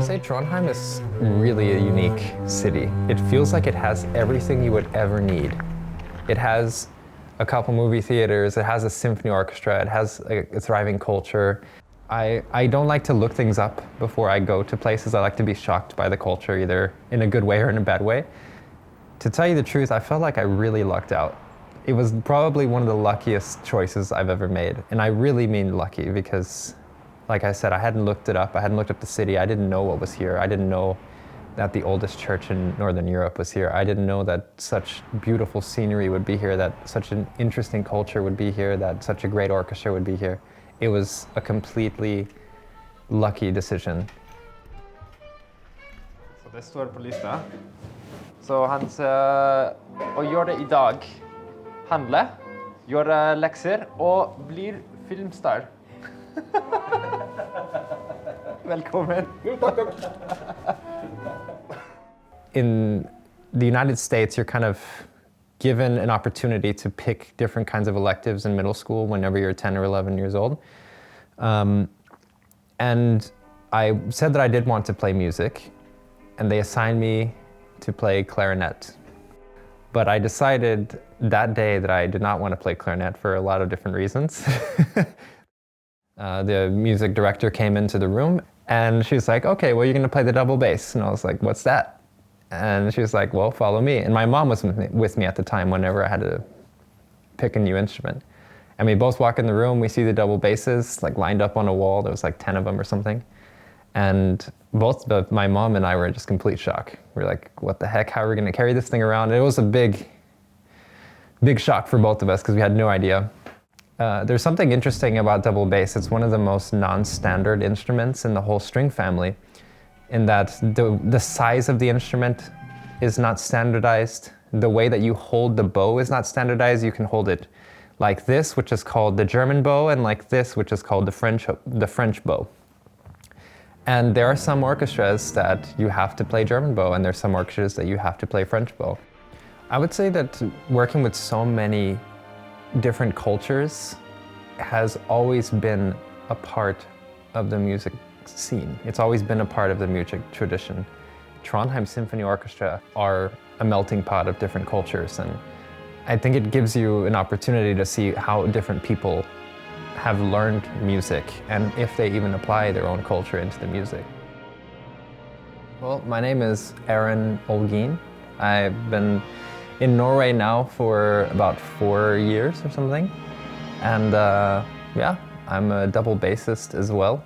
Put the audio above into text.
say Trondheim is really a unique city. It feels like it has everything you would ever need. It has a couple movie theaters, it has a symphony orchestra, it has a thriving culture. I don't like to look things up before I go to places. I like to be shocked by the culture, either in a good way or in a bad way. To tell you the truth, I felt like I really lucked out. It was probably one of the luckiest choices I've ever made. And I really mean lucky because, like I said, I hadn't looked it up. I hadn't looked up the city. I didn't know what was here. I didn't know that the oldest church in Northern Europe was here. I didn't know that such beautiful scenery would be here, that such an interesting culture would be here, that such a great orchestra would be here. It was a completely lucky decision. Så det står på lista. Så hans å gjøre det i dag, handle, gjøre lekser og blir filmstar. Velkommen. In the United States, you're kind of given an opportunity to pick different kinds of electives in middle school whenever you're 10 or 11 years old. And I said that I did want to play music, and they assigned me to play clarinet. But I decided that day that I did not want to play clarinet for a lot of different reasons. The music director came into the room, and she was like, okay, well, you're going to play the double bass. And I was like, what's that? And she was like, well, follow me. And my mom was with me at the time whenever I had to pick a new instrument. And we both walk in the room, we see the double basses like lined up on a wall. There was like 10 of them or something. And both my mom and I were in just complete shock. We were like, what the heck, how are we gonna carry this thing around? And it was a big shock for both of us because we had no idea. There's something interesting about double bass. It's one of the most non-standard instruments in the whole string family, in that the size of the instrument is not standardized. The way that you hold the bow is not standardized. You can hold it like this, which is called the German bow, and like this, which is called the French bow. And there are some orchestras that you have to play German bow, and there's some orchestras that you have to play French bow. I would say that working with so many different cultures has always been a part of the music scene. It's always been a part of the music tradition. Trondheim Symphony Orchestra are a melting pot of different cultures, and I think it gives you an opportunity to see how different people have learned music and if they even apply their own culture into the music. Well, my name is Aaron Olgin. I've been in Norway now for about 4 years or something, and yeah, I'm a double bassist as well.